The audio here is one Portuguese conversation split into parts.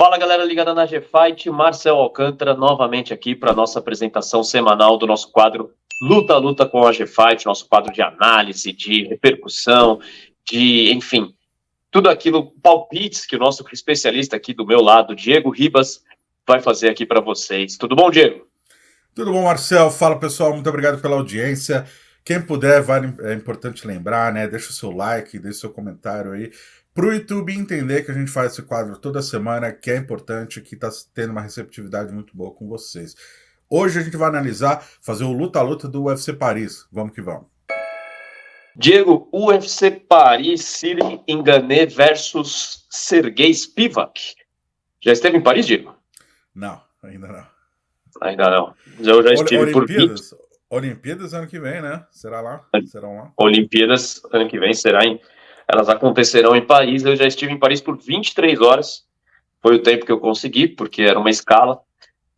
Fala galera ligada na G-Fight, Marcel Alcântara novamente aqui para nossa apresentação semanal do nosso quadro Luta a Luta com a G-Fight, nosso quadro de análise, de repercussão, de, enfim, tudo aquilo, palpites que o nosso especialista aqui do meu lado, Diego Ribas, vai fazer aqui para vocês. Tudo bom, Diego? Tudo bom, Marcel? Fala, pessoal. Muito obrigado pela audiência. Quem puder, é importante lembrar, né? Deixa o seu like, deixa o seu comentário aí, para o YouTube entender que a gente faz esse quadro toda semana, que é importante, que está tendo uma receptividade muito boa com vocês. Hoje a gente vai analisar, fazer o luta a luta do UFC Paris. Vamos que vamos. Diego, UFC Paris, Cyril Ngannou versus Sergei Spivak. Já esteve em Paris, Diego? Não, ainda não. Ainda não. Eu já estive por 20... Olimpíadas ano que vem, né? Será lá? Serão lá? Olimpíadas ano que vem elas acontecerão em Paris. Eu já estive em Paris por 23 horas. Foi o tempo que eu consegui, porque era uma escala.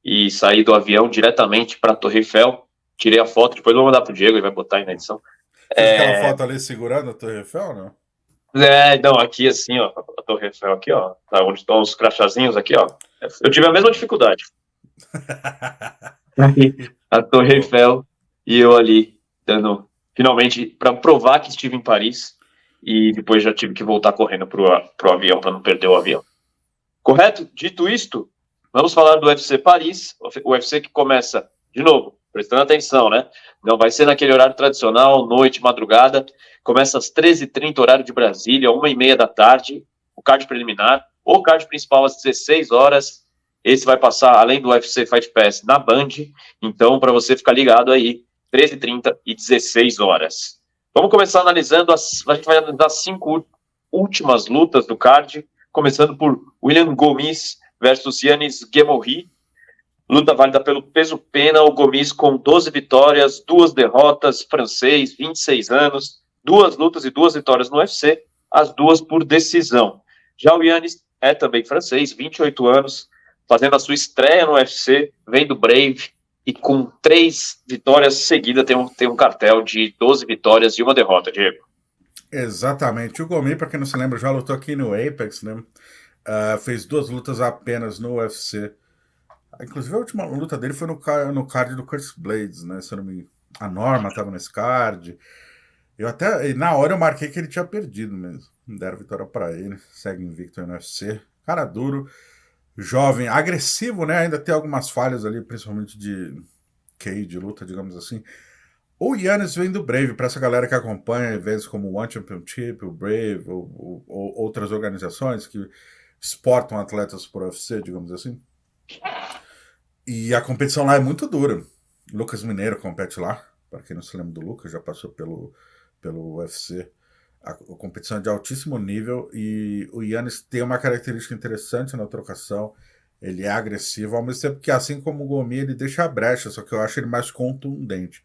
E saí do avião diretamente para a Torre Eiffel. Tirei a foto, depois vou mandar pro Diego, ele vai botar aí na edição. Fez aquela foto ali segurando a Torre Eiffel, não? Não, aqui assim, ó, a Torre Eiffel aqui, ó, onde estão os crachazinhos aqui, ó. Eu tive a mesma dificuldade. A Torre Eiffel e eu ali, dando, finalmente, para provar que estive em Paris, e depois já tive que voltar correndo pro avião, para não perder o avião. Correto? Dito isto, vamos falar do UFC Paris, o UFC que começa, de novo, prestando atenção, né? Não vai ser naquele horário tradicional, noite, madrugada, começa às 13h30, horário de Brasília, 1h30 da tarde, o card preliminar, o card principal às 16 horas, esse vai passar, além do UFC Fight Pass, na Band, então, para você ficar ligado aí, 13h30 e 16 horas. Vamos começar analisando, a gente vai analisar as 5 últimas lutas do card, começando por William Gomis versus Yanis Ghemmouri. Luta válida pelo peso pena, o Gomis com 12 vitórias, 2 derrotas, francês, 26 anos, 2 lutas e 2 vitórias no UFC, as 2 por decisão. Já o Yanis é também francês, 28 anos, fazendo a sua estreia no UFC, vem do Brave, e com 3 vitórias seguidas tem um cartel de 12 vitórias e 1 derrota, Diego. Exatamente. O Gomis, para quem não se lembra, já lutou aqui no Apex, né? Fez 2 lutas apenas no UFC. Inclusive, a última luta dele foi no card do Curtis Blades, né? Se eu não me... A Norma estava nesse card. Na hora eu marquei que ele tinha perdido mesmo. Deram vitória para ele. Segue invicto no UFC. Cara duro, jovem, agressivo, né? Ainda tem algumas falhas ali, principalmente de de luta, digamos assim. O Yanis vem do Brave, para essa galera que acompanha eventos como o One Championship, o Brave, ou outras organizações que exportam atletas para o UFC, digamos assim. E a competição lá é muito dura. Lucas Mineiro compete lá, para quem não se lembra do Lucas, já passou pelo UFC. A competição é de altíssimo nível e o Yanis tem uma característica interessante na trocação. Ele é agressivo, ao mesmo tempo que, assim como o Gomi, ele deixa a brecha, só que eu acho ele mais contundente.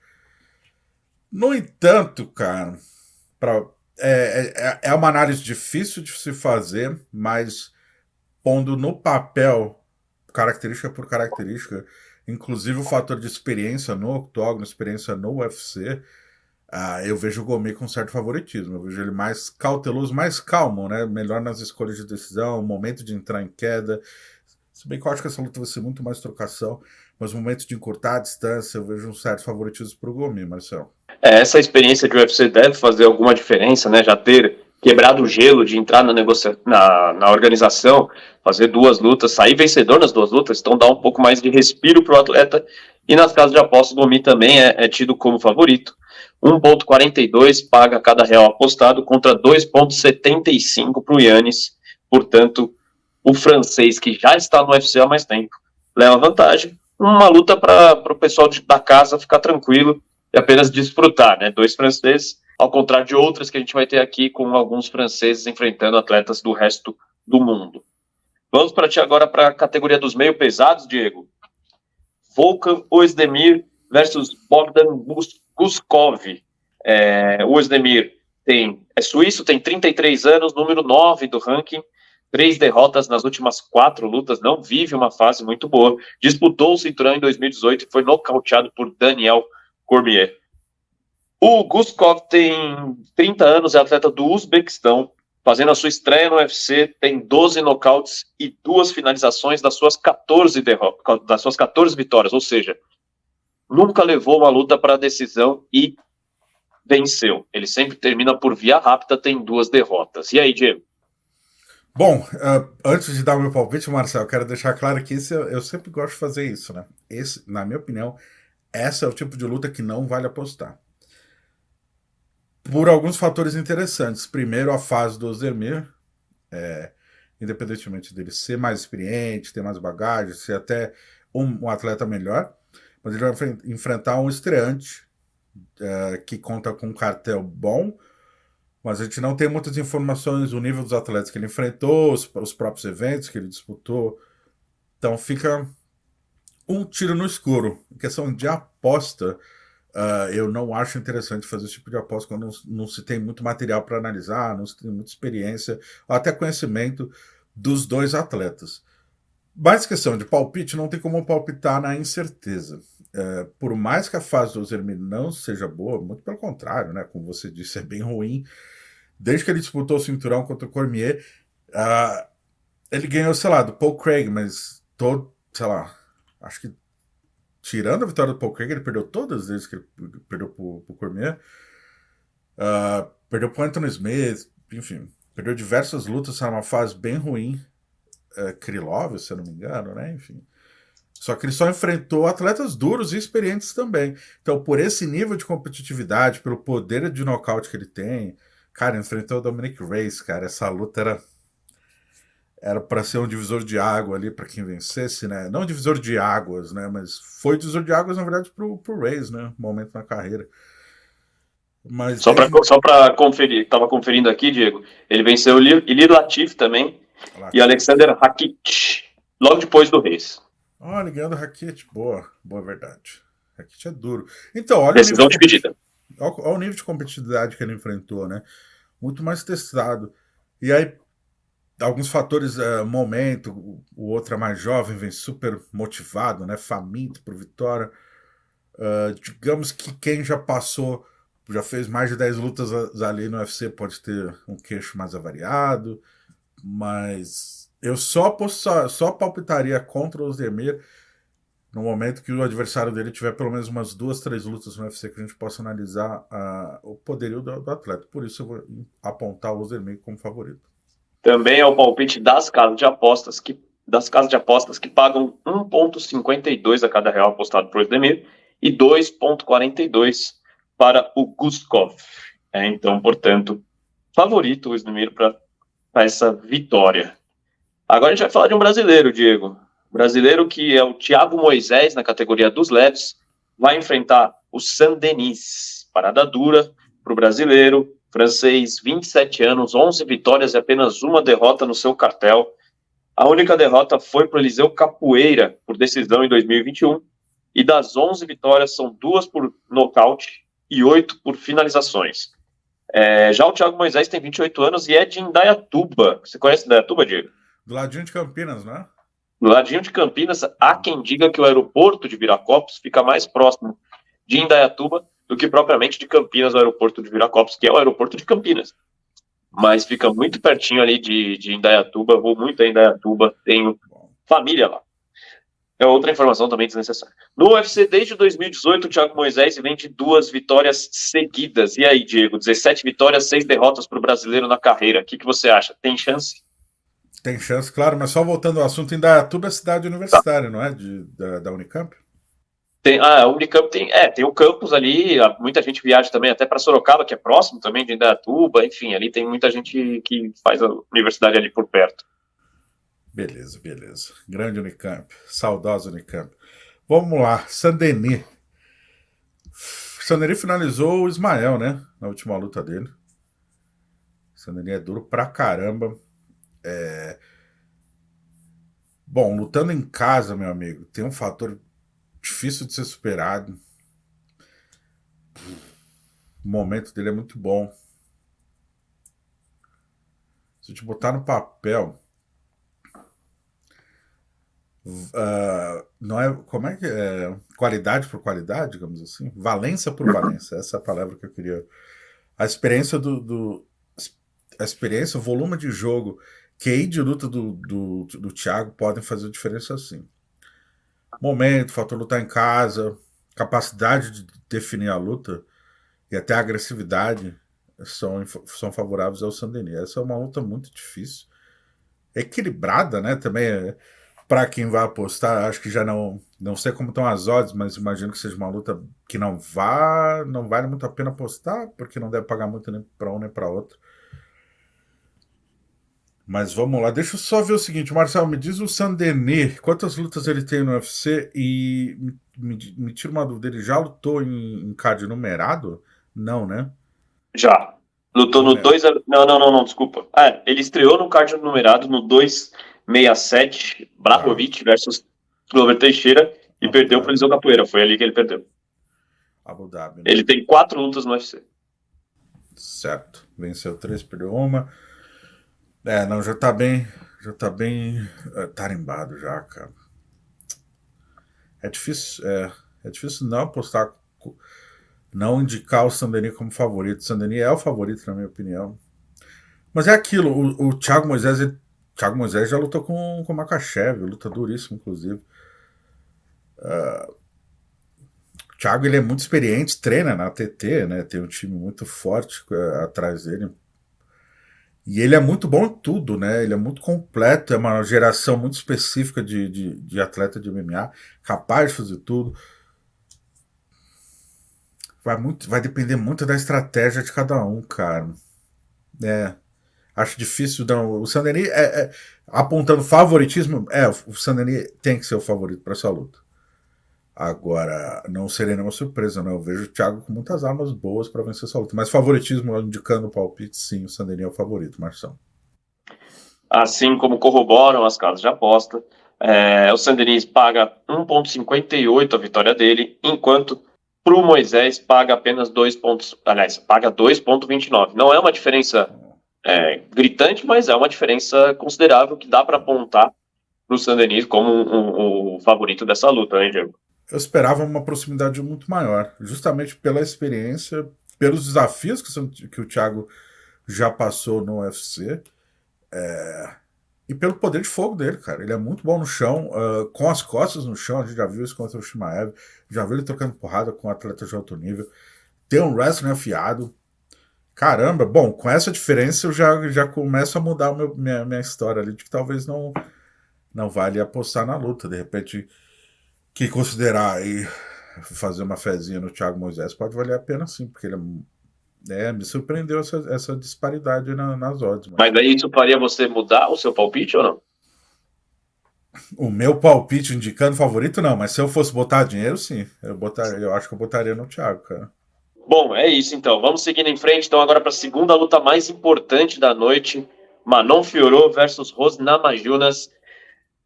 No entanto, cara, é uma análise difícil de se fazer, mas pondo no papel, característica por característica, inclusive o fator de experiência no octógono, experiência no UFC, eu vejo o Gomi com certo favoritismo. Eu vejo ele mais cauteloso, mais calmo, né? Melhor nas escolhas de decisão, momento de entrar em queda. Se bem que eu acho que essa luta vai ser muito mais trocação, mas no momento de encurtar a distância, eu vejo um certo favoritismo para o Gomi, Marcelo. Essa experiência de UFC deve fazer alguma diferença, né? Já ter quebrado o gelo de entrar na organização, fazer 2 lutas, sair vencedor nas 2 lutas, então dá um pouco mais de respiro para o atleta. E nas casas de apostas, o Gomi também é tido como favorito. 1,42 paga cada real apostado contra 2,75 para o Yanis. Portanto, o francês, que já está no UFC há mais tempo, leva vantagem. Uma luta para o pessoal da casa ficar tranquilo e apenas desfrutar, né? 2 franceses, ao contrário de outras que a gente vai ter aqui, com alguns franceses enfrentando atletas do resto do mundo. Vamos para ti agora para a categoria dos meio pesados, Diego. Volkan Oezdemir versus Bogdan Guskov. O Oezdemir é suíço, tem 33 anos, número 9 do ranking, 3 derrotas nas últimas 4 lutas, não vive uma fase muito boa. Disputou o cinturão em 2018 e foi nocauteado por Daniel Cormier. O Guskov tem 30 anos, é atleta do Uzbequistão, fazendo a sua estreia no UFC, tem 12 nocautes e 2 finalizações das suas 14 das suas 14 vitórias, ou seja, nunca levou uma luta para decisão e venceu. Ele sempre termina por via rápida, tem 2 derrotas. E aí, Diego? Bom, antes de dar o meu palpite, Marcelo, eu quero deixar claro que eu sempre gosto de fazer isso, né? Esse, na minha opinião, essa é o tipo de luta que não vale apostar. Por alguns fatores interessantes. Primeiro, a fase do Ozdemir, independentemente dele ser mais experiente, ter mais bagagem, ser até um atleta melhor, mas ele vai enfrentar um estreante que conta com um cartel bom, mas a gente não tem muitas informações do nível dos atletas que ele enfrentou, os próprios eventos que ele disputou. Então fica um tiro no escuro. Em questão de aposta, eu não acho interessante fazer esse tipo de aposta quando não se tem muito material para analisar, não se tem muita experiência, ou até conhecimento dos dois atletas. Mas questão de palpite, não tem como palpitar na incerteza. Por mais que a fase do Zermi não seja boa, muito pelo contrário, né? Como você disse, é bem ruim. Desde que ele disputou o cinturão contra o Cormier, ele ganhou, sei lá, do Paul Craig, mas sei lá, acho que tirando a vitória do Paul Craig, ele perdeu todas desde que ele perdeu pro Cormier. Perdeu pro Anthony Smith, enfim, perdeu diversas lutas, era uma fase bem ruim. Krylov, se eu não me engano, né? Enfim. Só que ele só enfrentou atletas duros e experientes também. Então, por esse nível de competitividade, pelo poder de nocaute que ele tem, cara, enfrentou o Dominic Reyes, cara. Essa luta era para ser um divisor de água ali para quem vencesse, né? Não um divisor de águas, né? Mas foi divisor de águas, na verdade, pro Reyes, né? Um momento na carreira. Mas Só para conferir, tava conferindo aqui, Diego, ele venceu o Ilir Latif também e Alexander Rakic, logo depois do Reis. Olha, ganhando Rakic, boa verdade. Rakic é duro. Então, olha decisão dividida. Olha o nível de competitividade que ele enfrentou, né? Muito mais testado. E aí, alguns fatores, momento, o outro é mais jovem, vem super motivado, né? Faminto por vitória. Digamos que quem já fez mais de 10 lutas ali no UFC pode ter um queixo mais avariado, mas eu só palpitaria contra o Ozdemir no momento que o adversário dele tiver pelo menos umas 2, 3 lutas no UFC que a gente possa analisar o poderio do atleta. Por isso eu vou apontar o Ozdemir como favorito. Também é o palpite das casas de apostas que pagam 1,52 a cada real apostado por Ozdemir e 2,42 para o Guskov. Então, portanto, favorito o Ozdemir para essa vitória. Agora a gente vai falar de um brasileiro, Diego. Brasileiro que é o Thiago Moisés, na categoria dos leves, vai enfrentar o Saint-Denis. Parada dura para o brasileiro, francês, 27 anos, 11 vitórias e apenas uma derrota no seu cartel. A única derrota foi para o Eliseu Capoeira, por decisão em 2021. E das 11 vitórias, são 2 por nocaute e 8 por finalizações. Já o Thiago Moisés tem 28 anos e é de Indaiatuba. Você conhece Indaiatuba, Diego? Do ladinho de Campinas, né? Do ladinho de Campinas, há quem diga que o aeroporto de Viracopos fica mais próximo de Indaiatuba do que propriamente de Campinas, o aeroporto de Viracopos, que é o aeroporto de Campinas. Mas fica muito pertinho ali de Indaiatuba, vou muito a Indaiatuba, tenho família lá. É outra informação também desnecessária. No UFC, desde 2018, o Thiago Moisés vem de 2 vitórias seguidas. E aí, Diego, 17 vitórias, 6 derrotas para o brasileiro na carreira. O que você acha? Tem chance? Tem chance, claro, mas só voltando ao assunto, Indaiatuba é cidade universitária, não é? Da Unicamp? A Unicamp tem o campus ali, muita gente viaja também até para Sorocaba, que é próximo também de Indaiatuba, enfim, ali tem muita gente que faz a universidade ali por perto. Beleza. Grande Unicamp, saudosa Unicamp. Vamos lá, Saint-Denis. Saint-Denis finalizou o Ismael, né? Na última luta dele. Saint-Denis é duro pra caramba. Bom, lutando em casa, meu amigo, tem um fator difícil de ser superado. O momento dele é muito bom. Se eu te botar no papel, não é, como é que é? Qualidade por qualidade, digamos assim? Valência por valência, essa é a palavra que eu queria. A experiência a experiência, o volume de jogo, QI de luta do Thiago podem fazer diferença sim. Momento, fator lutar em casa, capacidade de definir a luta e até a agressividade são favoráveis ao Sandeni. Essa é uma luta muito difícil. Equilibrada, né? Também para quem vai apostar, acho que já não sei como estão as odds, mas imagino que seja uma luta que não vale muito a pena apostar, porque não deve pagar muito nem para um nem para outro. Mas vamos lá, deixa eu só ver o seguinte, Marcelo, me diz o Saint-Denis, quantas lutas ele tem no UFC e me tira uma dúvida, ele já lutou em card numerado? Não, né? Já. Lutou no Numer... 2. Não, desculpa. Ele estreou no card numerado no 267, Tá, Blachowicz versus Glover Teixeira, e Abu perdeu para Dhabi. Lisão Capoeira. Foi ali que ele perdeu. Abu Dhabi, né? Ele tem 4 lutas no UFC. Certo, venceu 3, perdeu uma. Não, já tá bem tarimbado já, cara. É difícil não apostar, não indicar o Sandeni como favorito. O Sandeni é o favorito, na minha opinião. Mas é aquilo, o Thiago Moisés já lutou com o Makachev, luta duríssima, inclusive. O Thiago ele é muito experiente, treina na TT, né? Tem um time muito forte atrás dele. E ele é muito bom em tudo, né? Ele é muito completo, é uma geração muito específica de atleta de MMA, capaz de fazer tudo. Vai depender muito da estratégia de cada um, cara. É, acho difícil. Não. O Sandeni, apontando favoritismo, o Sandeni tem que ser o favorito para essa luta. Agora, não seria nenhuma surpresa, né? Eu vejo o Thiago com muitas armas boas para vencer essa luta. Mas favoritismo, indicando o palpite, sim, o Sandeni é o favorito, Marção. Assim como corroboram as casas de aposta, o Sandenis paga 1,58 a vitória dele, enquanto para o Moisés paga apenas 2 pontos, aliás, paga 2,29. Não é uma diferença gritante, mas é uma diferença considerável que dá para apontar para o Sandenis como o favorito dessa luta, né, Diego? Eu esperava uma proximidade muito maior, justamente pela experiência, pelos desafios que o Thiago já passou no UFC. E pelo poder de fogo dele, cara. Ele é muito bom no chão, com as costas no chão. A gente já viu isso contra o Shimaev. Já viu ele trocando porrada com atletas de alto nível. Tem um wrestling afiado. Caramba, bom, com essa diferença eu já começo a mudar minha história ali, de que talvez não vale apostar na luta. De repente, que considerar e fazer uma fezinha no Thiago Moisés pode valer a pena sim, porque ele me surpreendeu essa disparidade nas odds. Mas daí isso faria você mudar o seu palpite ou não? O meu palpite indicando favorito, não, mas se eu fosse botar dinheiro, sim. Eu acho que eu botaria no Thiago, cara. Bom, é isso então. Vamos seguindo em frente. Então, agora para a segunda luta mais importante da noite: Manon Fiorot versus Rose Namajunas.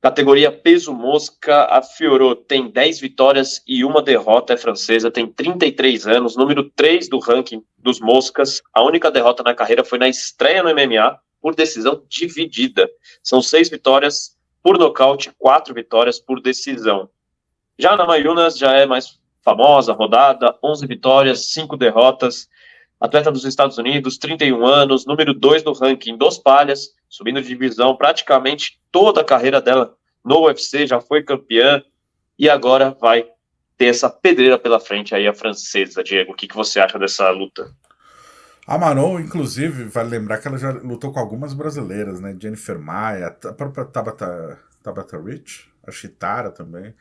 Categoria peso mosca. A Fiorot tem 10 vitórias e uma derrota, é francesa, tem 33 anos, número 3 do ranking dos moscas. A única derrota na carreira foi na estreia no MMA, por decisão dividida. São 6 vitórias por nocaute, 4 vitórias por decisão. Já na Mayunas já é mais famosa, rodada, 11 vitórias, 5 derrotas. Atleta dos Estados Unidos, 31 anos, número 2 do ranking dos palhas, subindo de divisão praticamente toda a carreira dela no UFC, já foi campeã e agora vai ter essa pedreira pela frente aí, a francesa. Diego, o que você acha dessa luta? A Manon, inclusive, vale lembrar que ela já lutou com algumas brasileiras, né? Jennifer Maia, a própria Tabata Rich, a Chitara também.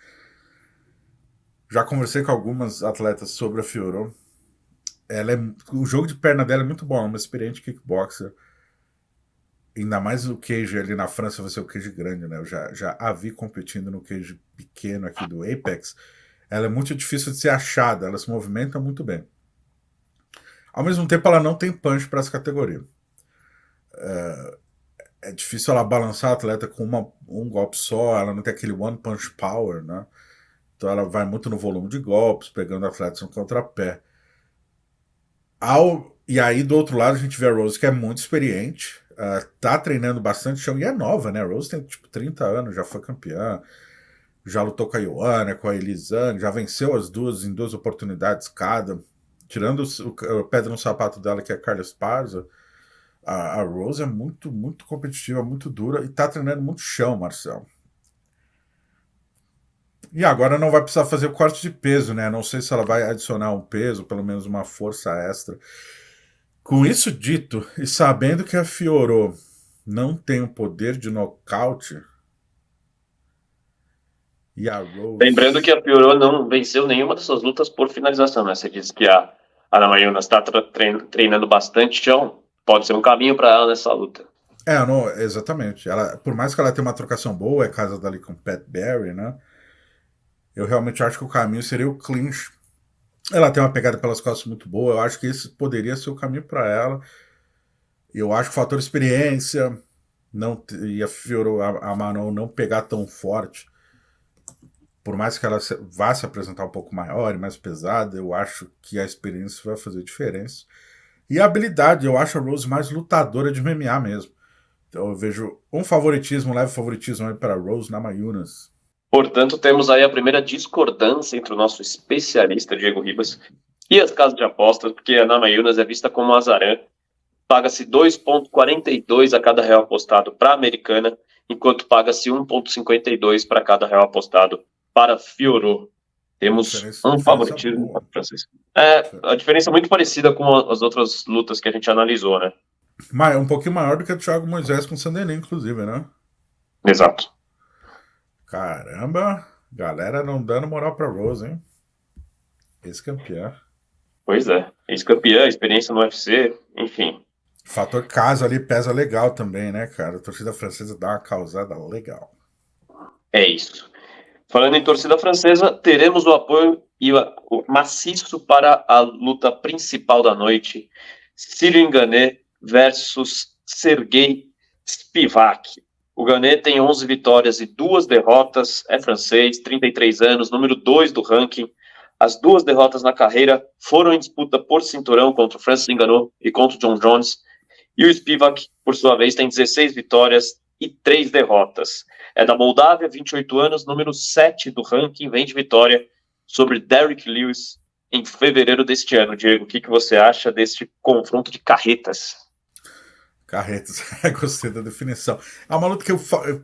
Já conversei com algumas atletas sobre a Fiorot. O jogo de perna dela é muito bom, é uma experiente kickboxer. Ainda mais o cage ali na França vai ser o cage grande, né? Eu já a vi competindo no cage pequeno aqui do Apex. Ela é muito difícil de ser achada, ela se movimenta muito bem. Ao mesmo tempo, ela não tem punch para essa categoria. É difícil ela balançar a atleta com um golpe só, ela não tem aquele one punch power, né? Então ela vai muito no volume de golpes, pegando atletas no contrapé. E aí, do outro lado, a gente vê a Rose, que é muito experiente, tá treinando bastante chão, e é nova, né? A Rose tem tipo 30 anos, já foi campeã, já lutou com a Ioana, com a Elisane, já venceu as duas em 2 oportunidades cada, tirando o pedra no sapato dela, que é a Carla Esparza. A Rose é muito, muito competitiva, muito dura e tá treinando muito chão, Marcelo. E agora não vai precisar fazer o corte de peso, né? Não sei se ela vai adicionar um peso, pelo menos uma força extra. Com isso dito, e sabendo que a Fiorot não tem o poder de nocaute, e a Lembrando que Rose. a Fiorot não venceu nenhuma dessas lutas por finalização, né? Você disse que a Ana Mayunas está treinando bastante chão, pode ser um caminho para ela nessa luta. Não, exatamente. Ela, por mais que ela tenha uma trocação boa, é casada ali com Pat Barry, né? Eu realmente acho que o caminho seria o clinch. Ela tem uma pegada pelas costas muito boa. Eu acho que esse poderia ser o caminho para ela. Eu acho que o fator experiência não e a Fiorot, a Manon não pegar tão forte, por mais que ela vá se apresentar um pouco maior e mais pesada, eu acho que a experiência vai fazer diferença. E a habilidade, eu acho a Rose mais lutadora de MMA mesmo. Então eu vejo um favoritismo, um leve favoritismo aí para a Rose Namajunas. Portanto, temos aí a primeira discordância entre o nosso especialista, Diego Ribas, e as casas de apostas, porque a Ana Mayunas é vista como azarã. Paga-se 2,42 a cada real apostado para a americana, enquanto paga-se 1,52 para cada real apostado para a Fiorot. Temos um Diferença favoritismo boa. francês. A diferença é muito parecida com as outras lutas que a gente analisou, né? Um pouquinho maior do que o Thiago Moisés com o Sandenin, inclusive, né? Exato. Caramba, galera não dando moral pra Rose, hein? Ex-campeã. Pois é. Ex-campeã, experiência no UFC, enfim. Fator casa ali pesa legal também, né, cara? A torcida francesa dá uma causada legal. É isso. Falando em torcida francesa, teremos o apoio e o maciço para a luta principal da noite. Cyril Gane versus Sergei Spivak. O Gane tem 11 vitórias e 2 derrotas, é francês, 33 anos, número 2 do ranking. As 2 derrotas na carreira foram em disputa por cinturão contra o Francis Ngannou e contra o John Jones. E o Spivak, por sua vez, tem 16 vitórias e 3 derrotas. É da Moldávia, 28 anos, número 7 do ranking, vem de vitória sobre Derrick Lewis em fevereiro deste ano. Diego, o que você acha deste confronto de carretas? Carretas, gostei da definição. É uma luta que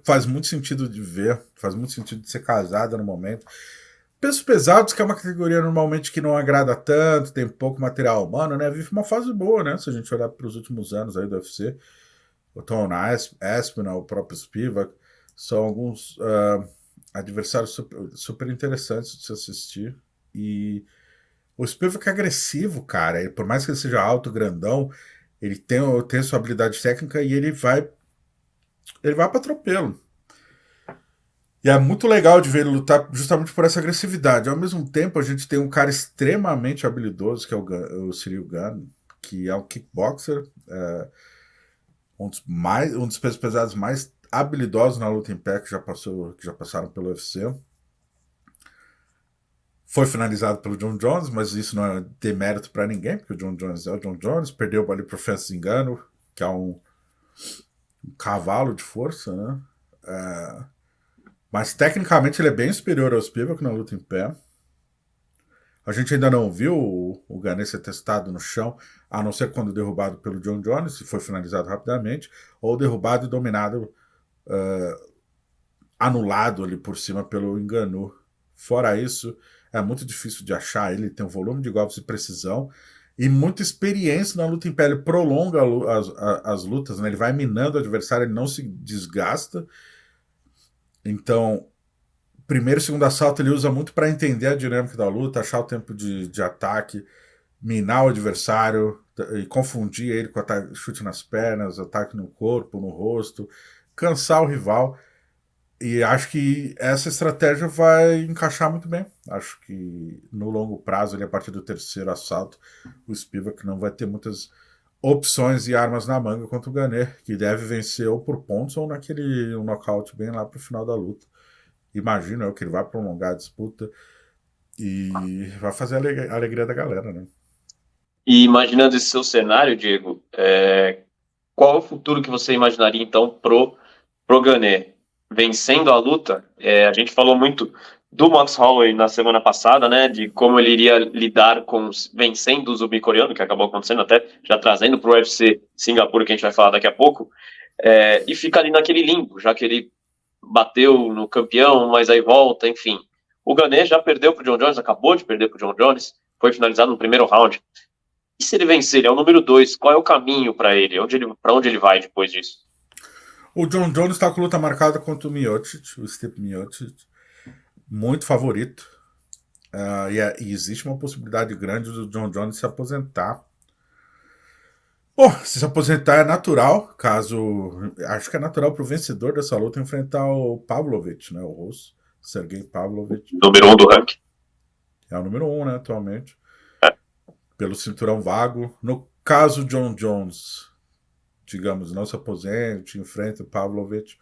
faz muito sentido de ver, faz muito sentido de ser casada no momento. Pesos pesados, que é uma categoria normalmente que não agrada tanto, tem pouco material humano, né? Vive uma fase boa, né? Se a gente olhar para os últimos anos aí do UFC. O Tom Aspinall, o próprio Spivak, são alguns adversários super interessantes de se assistir. E o Spivak é agressivo, cara. Por mais que ele seja alto, grandão, ele tem sua habilidade técnica e ele vai para atropelo. E é muito legal de ver ele lutar justamente por essa agressividade. Ao mesmo tempo, a gente tem um cara extremamente habilidoso, que é o Cyril Gane, que é um kickboxer, um dos pesos pesados mais habilidosos na luta em pé que já passaram pelo UFC. Foi finalizado pelo John Jones, mas isso não é demérito para ninguém, porque o John Jones é o John Jones, perdeu ali pro Francis Ngannou, que é um cavalo de força, né? Mas tecnicamente ele é bem superior ao Spivak na luta em pé. A gente ainda não viu o Gane ser testado no chão, a não ser quando derrubado pelo John Jones, se foi finalizado rapidamente, ou derrubado e dominado, anulado ali por cima pelo Ngannou. Fora isso, é muito difícil de achar ele, tem um volume de golpes de precisão e muita experiência na luta em pé. Ele prolonga as lutas, né? Ele vai minando o adversário, ele não se desgasta. Então, primeiro e segundo assalto ele usa muito para entender a dinâmica da luta, achar o tempo de ataque, minar o adversário e confundir ele com ataque, chute nas pernas, ataque no corpo, no rosto, cansar o rival. E acho que essa estratégia vai encaixar muito bem. Acho que no longo prazo, ali, a partir do terceiro assalto, o Spivak não vai ter muitas opções e armas na manga contra o Gane, que deve vencer ou por pontos ou naquele nocaute bem lá pro final da luta. Imagino eu que ele vai prolongar a disputa e vai fazer a alegria da galera, né? E imaginando esse seu cenário, Diego, qual é o futuro que você imaginaria, então, pro Gane? Vencendo a luta, a gente falou muito do Max Holloway na semana passada, né, de como ele iria lidar com vencendo o subcoreano, que acabou acontecendo até, já trazendo para o UFC Singapura, que a gente vai falar daqui a pouco, e fica ali naquele limbo, já que ele bateu no campeão, mas aí volta, enfim. O Gane já perdeu para o John Jones, acabou de perder para o John Jones, foi finalizado no primeiro round. E se ele vencer, ele é o número 2, qual é o caminho para ele? Para onde ele vai depois disso? O John Jones está com luta marcada contra o Miocic, o Stipe Miocic, muito favorito. E existe uma possibilidade grande do John Jones se aposentar. Bom, se aposentar é natural, acho que é natural para o vencedor dessa luta enfrentar o Pavlovich, né, o russo, Sergei Pavlovich. Número 1 do ranking. É o número 1, né, atualmente. Pelo cinturão vago. No caso, John Jones, digamos, não se aposente, enfrenta o Pavlovich.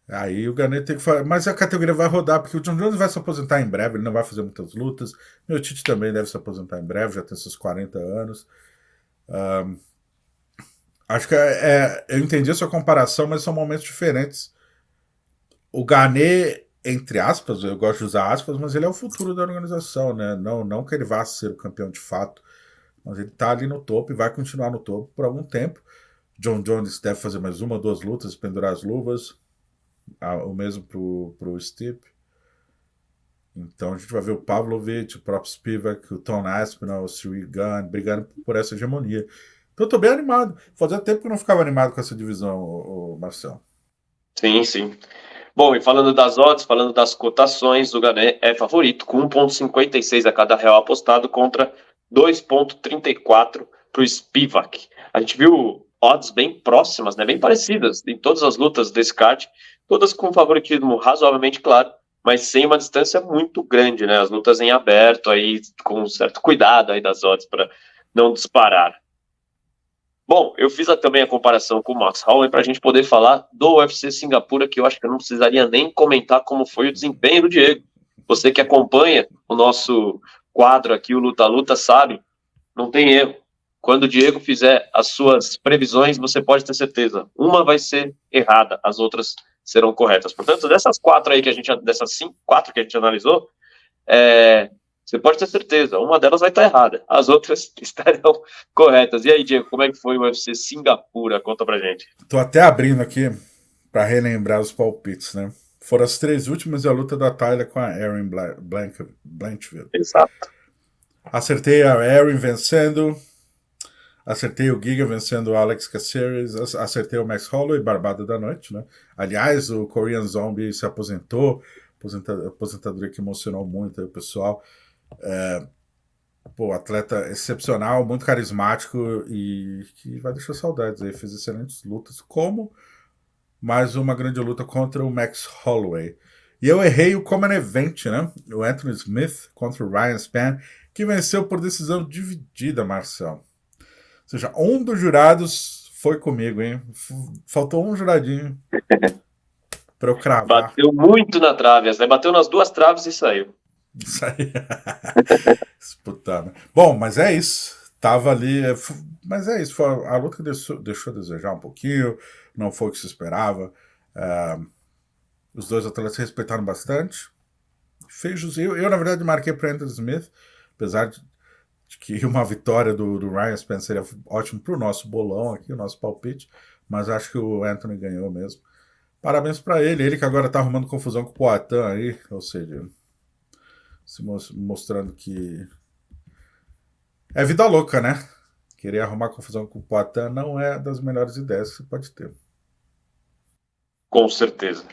Aí o Gane tem que fazer. Mas a categoria vai rodar, porque o John Jones vai se aposentar em breve, ele não vai fazer muitas lutas. Meu Tite também deve se aposentar em breve, já tem seus 40 anos. Acho que eu entendi a sua comparação, mas são momentos diferentes. O Gane, entre aspas, eu gosto de usar aspas, mas ele é o futuro da organização, né? Não que ele vá ser o campeão de fato, mas ele tá ali no topo e vai continuar no topo por algum tempo. John Jones deve fazer mais 1 ou 2 lutas, pendurar as luvas. O mesmo pro Stipe. Então a gente vai ver o Pavlovich, o próprio Spivak, o Tom Aspinall, o Cyril Gane brigando por essa hegemonia. Então eu tô bem animado. Fazia tempo que eu não ficava animado com essa divisão, o Marcelo. Sim, sim. Bom, e falando das odds, falando das cotações, o Gane é favorito, com 1,56 a cada real apostado contra 2,34 para o Spivak. A gente viu odds bem próximas, né, bem parecidas em todas as lutas desse card, todas com favoritismo razoavelmente claro, mas sem uma distância muito grande, né? As lutas em aberto, aí com um certo cuidado aí das odds para não disparar. Bom, eu fiz também a comparação com o Max Holloway para a gente poder falar do UFC Singapura, que eu acho que eu não precisaria nem comentar como foi o desempenho do Diego. Você que acompanha o nosso quadro aqui, o Luta Luta, sabe, não tem erro. Quando o Diego fizer as suas previsões, você pode ter certeza. Uma vai ser errada, as outras serão corretas. Portanto, dessas 4 aí dessas 4 que a gente analisou, você pode ter certeza, uma delas vai estar errada, as outras estarão corretas. E aí, Diego, como é que foi o UFC Singapura? Conta pra gente. Tô até abrindo aqui para relembrar os palpites, né? Foram as 3 últimas e a luta da Tyler com a Erin Blanchfield. Exato. Acertei a Erin vencendo, acertei o Giga vencendo o Alex Caceres, acertei o Max Holloway, barbada da noite, né? Aliás, o Korean Zombie se aposentou, aposentadoria que emocionou muito aí o pessoal. Atleta excepcional, muito carismático e que vai deixar saudades aí. Fez excelentes lutas, como mais uma grande luta contra o Max Holloway. E eu errei o Common Event, né? O Anthony Smith contra o Ryan Spann, que venceu por decisão dividida, Marcelo. Ou seja, um dos jurados foi comigo, hein? Faltou um juradinho para eu cravar. Bateu muito na trave, né? Bateu nas 2 traves e saiu. Isso aí. Disputado. Bom, mas é isso. Tava ali. Mas é isso. A luta que deixou a desejar um pouquinho. Não foi o que se esperava. Os dois atletas se respeitaram bastante. Fez eu, na verdade, marquei para Anthony Smith, apesar de que uma vitória do Ryan Spann seria ótimo para o nosso bolão aqui, o nosso palpite. Mas acho que o Anthony ganhou mesmo. Parabéns para ele. Ele que agora tá arrumando confusão com o Poatan aí. Ou seja, se mostrando que é vida louca, né? Querer arrumar confusão com o Poatan não é das melhores ideias que você pode ter. Com certeza.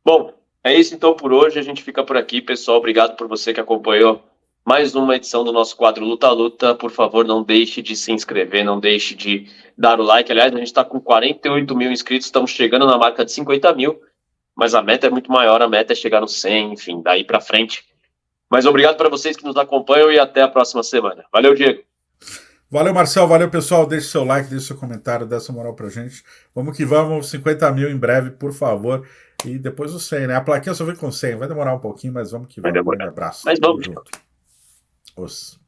Bom, é isso então por hoje. A gente fica por aqui, pessoal. Obrigado por você que acompanhou mais uma edição do nosso quadro Luta Luta. Por favor, não deixe de se inscrever, não deixe de dar o like. Aliás, a gente está com 48 mil inscritos, estamos chegando na marca de 50 mil, mas a meta é muito maior, a meta é chegar no 100, enfim, daí para frente. Mas obrigado para vocês que nos acompanham e até a próxima semana. Valeu, Diego. Valeu, Marcel. Valeu, pessoal. Deixe seu like, deixe seu comentário, dê essa moral pra gente. Vamos que vamos. 50 mil em breve, por favor. E depois o 100, né? A plaquinha só vem com 100. Vai demorar um pouquinho, mas vamos que vamos. Um abraço. Mas vamos. Os